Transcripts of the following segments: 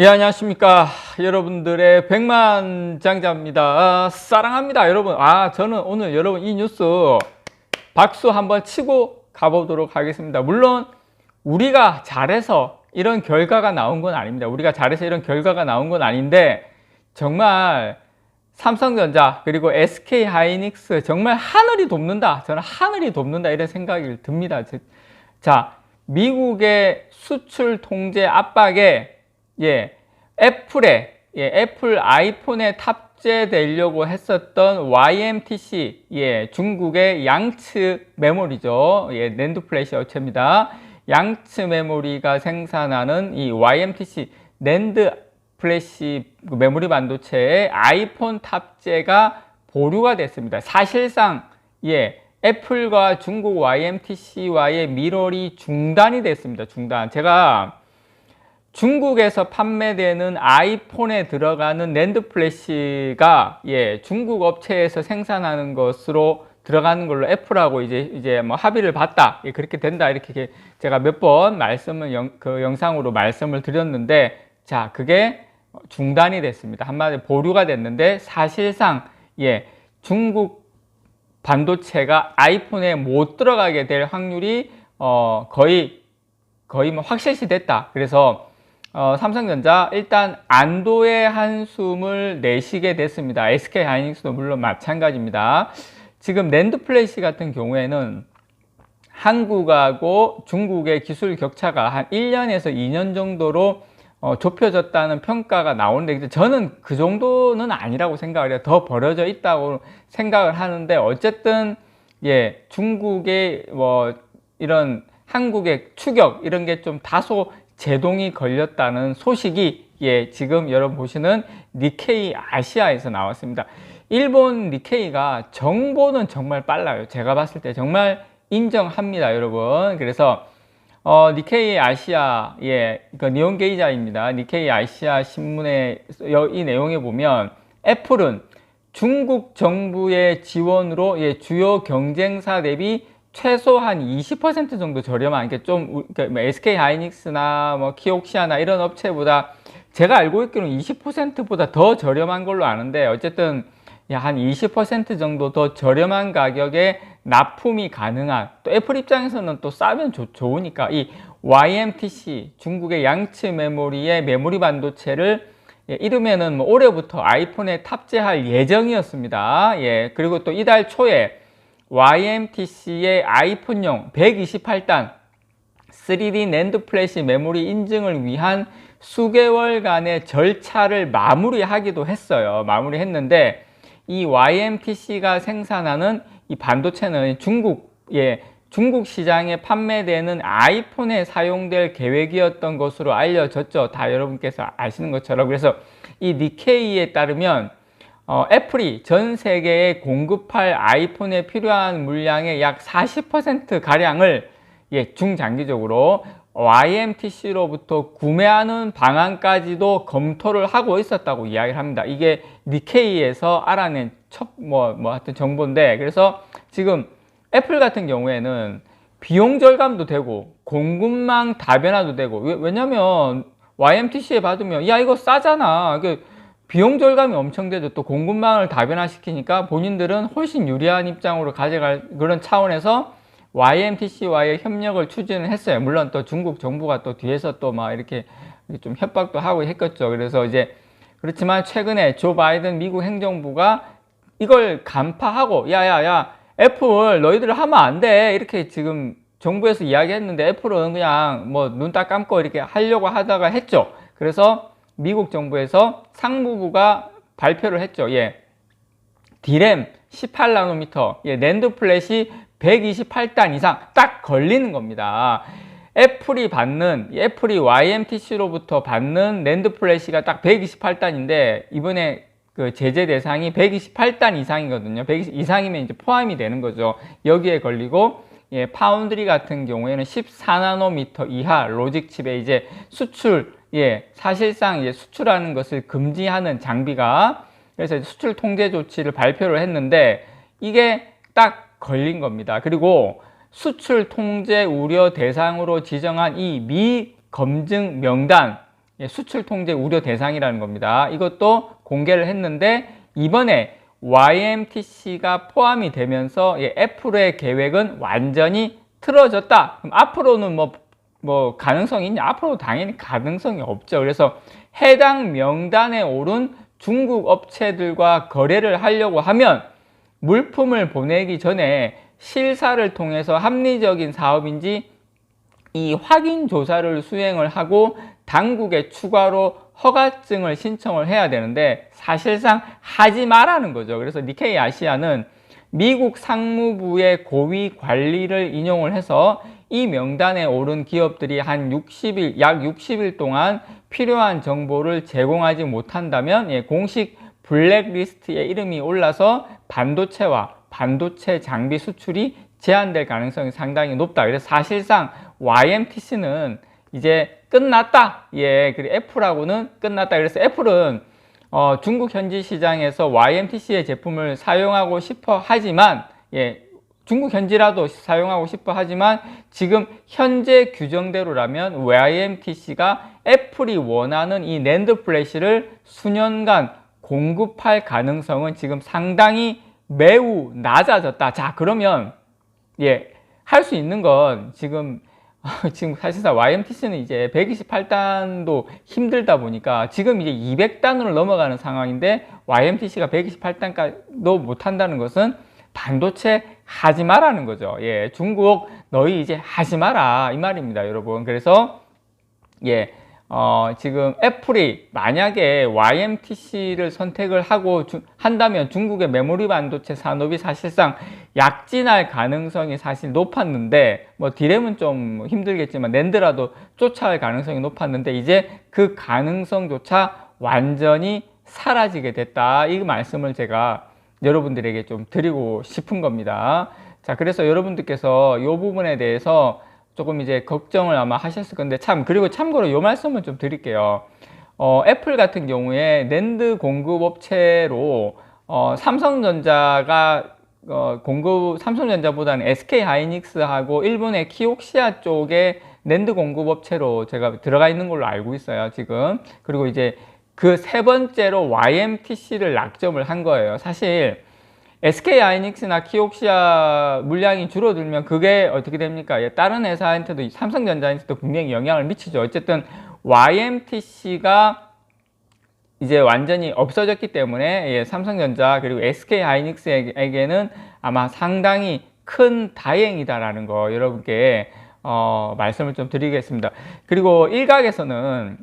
예, 안녕하십니까. 여러분들의 백만장자입니다. 사랑합니다, 여러분. 저는 오늘 여러분 이 뉴스 박수 한번 치고 가보도록 하겠습니다. 물론 우리가 잘해서 이런 결과가 나온 건 아닙니다. 우리가 잘해서 이런 결과가 나온 건 아닌데, 정말 삼성전자 그리고 SK하이닉스 정말 하늘이 돕는다. 저는 하늘이 돕는다 이런 생각이 듭니다. 자, 미국의 수출 통제 압박에 애플 아이폰에 탑재되려고 했었던 YMTC, 중국의 양츠 메모리죠. 낸드 플래시 업체입니다. 양츠 메모리가 생산하는 이 YMTC 낸드 플래시 메모리 반도체의 아이폰 탑재가 보류가 됐습니다. 사실상, 애플과 중국 YMTC와의 밀월이 중단이 됐습니다. 중단. 중국에서 판매되는 아이폰에 들어가는 낸드 플래시가 중국 업체에서 생산하는 것으로 들어가는 걸로 애플하고 이제 뭐 합의를 봤다. 그렇게 된다. 이렇게 제가 몇 번 말씀을 영상으로 말씀을 드렸는데, 자, 그게 중단이 됐습니다. 한마디로 보류가 됐는데, 사실상 중국 반도체가 아이폰에 못 들어가게 될 확률이 거의 뭐 확실시 됐다. 그래서 삼성전자 일단 안도의 한숨을 내쉬게 됐습니다. SK하이닉스도 물론 마찬가지입니다. 지금 낸드 플래시 같은 경우에는 한국하고 중국의 기술 격차가 한 1년에서 2년 정도로 좁혀졌다는 평가가 나오는데, 저는 그 정도는 아니라고 생각을 해요. 더 벌어져 있다고 생각을 하는데, 어쨌든 중국의 뭐 이런 한국의 추격 이런 게 좀 다소 제동이 걸렸다는 소식이 지금 여러분 보시는 니케이 아시아에서 나왔습니다. 일본 니케이가 정보는 정말 빨라요. 제가 봤을 때 정말 인정합니다, 여러분. 그래서 니케이 아시아, 그 니혼게이자입니다. 니케이 아시아 신문의 이 내용에 보면, 애플은 중국 정부의 지원으로 주요 경쟁사 대비 최소한 20% 정도 저렴한, 그러니까 SK하이닉스나 뭐 키옥시아나 이런 업체보다, 제가 알고 있기로는 20%보다 더 저렴한 걸로 아는데, 어쨌든 한 20% 정도 더 저렴한 가격에 납품이 가능한, 또 애플 입장에서는 또 싸면 좋으니까 이 YMTC 중국의 양츠 메모리의 메모리 반도체를 이르면은 뭐 올해부터 아이폰에 탑재할 예정이었습니다. 그리고 또 이달 초에 YMTC의 아이폰용 128단 3D 낸드 플래시 메모리 인증을 위한 수개월간의 절차를 마무리하기도 했어요. 마무리했는데, 이 YMTC가 생산하는 이 반도체는 중국 시장에 판매되는 아이폰에 사용될 계획이었던 것으로 알려졌죠. 다 여러분께서 아시는 것처럼. 그래서 이 니케이에 따르면 애플이 전 세계에 공급할 아이폰에 필요한 물량의 약 40% 가량을 중장기적으로 YMTC로부터 구매하는 방안까지도 검토를 하고 있었다고 이야기를 합니다. 이게 니케이에서 알아낸 하여튼 정보인데, 그래서 지금 애플 같은 경우에는 비용 절감도 되고 공급망 다변화도 되고, 왜냐면 YMTC에 받으면 이거 싸잖아. 비용 절감이 엄청 되죠. 또 공급망을 다변화시키니까 본인들은 훨씬 유리한 입장으로 가져갈 그런 차원에서 YMTC와의 협력을 추진을 했어요. 물론 또 중국 정부가 또 뒤에서 또 막 이렇게 좀 협박도 하고 했겠죠. 그래서 그렇지만 최근에 조 바이든 미국 행정부가 이걸 간파하고, 애플 너희들 하면 안 돼, 이렇게 지금 정부에서 이야기했는데, 애플은 그냥 뭐 눈 딱 감고 이렇게 하려고 하다가 했죠. 그래서 미국 정부에서 상무부가 발표를 했죠. D램 18나노미터, 낸드 플래시 128단 이상 딱 걸리는 겁니다. 애플이 YMTC로부터 받는 낸드 플래시가 딱 128단인데, 이번에 그 제재 대상이 128단 이상이거든요. 120 이상이면 이제 포함이 되는 거죠. 여기에 걸리고, 파운드리 같은 경우에는 14나노미터 이하 로직 칩에 이제 수출, 사실상 수출하는 것을 금지하는 장비가, 그래서 수출 통제 조치를 발표를 했는데, 이게 딱 걸린 겁니다. 그리고 수출 통제 우려 대상으로 지정한 이 미검증 명단, 수출 통제 우려 대상이라는 겁니다. 이것도 공개를 했는데 이번에 YMTC가 포함이 되면서 애플의 계획은 완전히 틀어졌다. 그럼 앞으로는 뭐 가능성이 있냐? 앞으로 당연히 가능성이 없죠. 그래서 해당 명단에 오른 중국 업체들과 거래를 하려고 하면 물품을 보내기 전에 실사를 통해서 합리적인 사업인지 이 확인 조사를 수행을 하고 당국에 추가로 허가증을 신청을 해야 되는데 사실상 하지 말라는 거죠. 그래서 니케이 아시아는 미국 상무부의 고위 관리를 인용을 해서 이 명단에 오른 기업들이 약 60일 동안 필요한 정보를 제공하지 못한다면 공식 블랙리스트에 이름이 올라서 반도체와 반도체 장비 수출이 제한될 가능성이 상당히 높다. 그래서 사실상 YMTC는 이제 끝났다. 그리고 애플하고는 끝났다. 그래서 애플은 중국 현지 시장에서 YMTC의 제품을 사용하고 싶어 하지만 중국 현지라도 사용하고 싶어 하지만 지금 현재 규정대로라면 YMTC가 애플이 원하는 이 낸드 플래시를 수년간 공급할 가능성은 지금 상당히 매우 낮아졌다. 자, 그러면 할 수 있는 건 지금 사실상 YMTC는 이제 128단도 힘들다 보니까 지금 이제 200단으로 넘어가는 상황인데 YMTC가 128단까지도 못한다는 것은 반도체 하지 마라는 거죠. 중국 너희 이제 하지 마라 이 말입니다, 여러분. 그래서 지금 애플이 만약에 YMTC를 선택을 한다면 중국의 메모리 반도체 산업이 사실상 약진할 가능성이 사실 높았는데 뭐 디램은 좀 힘들겠지만 낸드라도 쫓아갈 가능성이 높았는데 이제 그 가능성조차 완전히 사라지게 됐다. 이 말씀을 제가 여러분들에게 좀 드리고 싶은 겁니다. 자, 그래서 여러분들께서 이 부분에 대해서 조금 이제 걱정을 아마 하셨을 건데 그리고 참고로 이 말씀을 좀 드릴게요. 애플 같은 경우에 낸드 공급 업체로 삼성전자가 삼성전자보다는 SK 하이닉스하고 일본의 키옥시아 쪽에 낸드 공급 업체로 제가 들어가 있는 걸로 알고 있어요, 지금. 그리고 이제 그 세 번째로 YMTC를 낙점을 한 거예요. 사실 SK 하이닉스나 키옥시아 물량이 줄어들면 그게 어떻게 됩니까? 다른 회사한테도 삼성전자한테도 분명히 영향을 미치죠. 어쨌든 YMTC가 이제 완전히 없어졌기 때문에 삼성전자 그리고 SK 하이닉스에게는 아마 상당히 큰 다행이다라는 거 여러분께 말씀을 좀 드리겠습니다. 그리고 일각에서는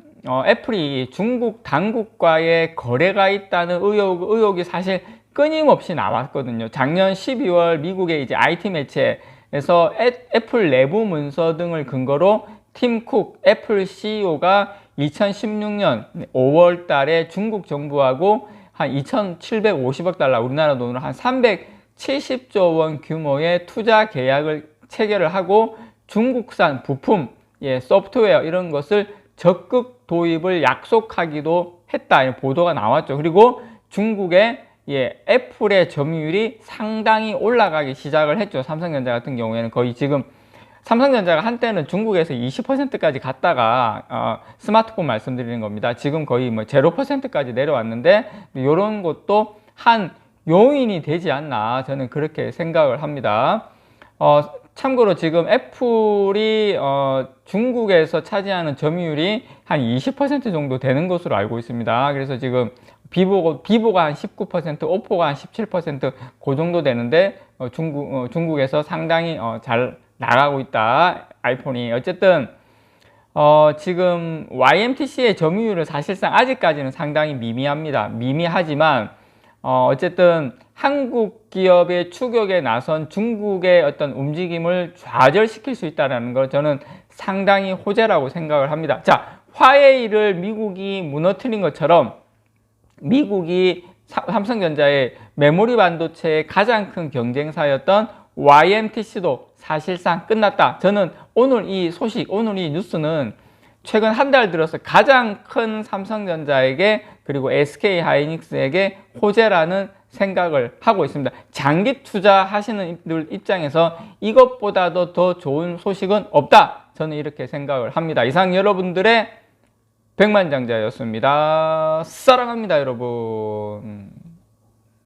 애플이 중국 당국과의 거래가 있다는 의혹이 사실 끊임없이 나왔거든요. 작년 12월 미국의 이제 IT 매체에서 애플 내부 문서 등을 근거로 팀 쿡 애플 CEO가 2016년 5월 달에 중국 정부하고 한 2,750억 달러, 우리나라 돈으로 한 370조 원 규모의 투자 계약을 체결을 하고 중국산 부품, 소프트웨어 이런 것을 적극 도입을 약속하기도 했다. 보도가 나왔죠. 그리고 중국의 애플의 점유율이 상당히 올라가기 시작을 했죠. 삼성전자 같은 경우에는 거의 지금 삼성전자가 한때는 중국에서 20%까지 갔다가 스마트폰 말씀드리는 겁니다. 지금 거의 뭐 0%까지 내려왔는데 이런 것도 한 요인이 되지 않나 저는 그렇게 생각을 합니다. 참고로 지금 애플이 중국에서 차지하는 점유율이 한 20% 정도 되는 것으로 알고 있습니다. 그래서 지금 비보가 한 19%, 오포가 한 17%, 그 정도 되는데 중국에서 상당히 잘 나가고 있다, 아이폰이. 어쨌든 지금 YMTC의 점유율은 사실상 아직까지는 상당히 미미합니다. 미미하지만 어쨌든 한국 기업의 추격에 나선 중국의 어떤 움직임을 좌절시킬 수 있다는 걸 저는 상당히 호재라고 생각을 합니다. 자, 화웨이를 미국이 무너뜨린 것처럼 미국이 삼성전자의 메모리 반도체의 가장 큰 경쟁사였던 YMTC도 사실상 끝났다. 저는 오늘 이 소식, 오늘 이 뉴스는 최근 한 달 들어서 가장 큰 삼성전자에게 그리고 SK 하이닉스에게 호재라는 생각을 하고 있습니다. 장기 투자하시는 분들 입장에서 이것보다도 더 좋은 소식은 없다. 저는 이렇게 생각을 합니다. 이상 여러분들의 백만장자였습니다. 사랑합니다, 여러분.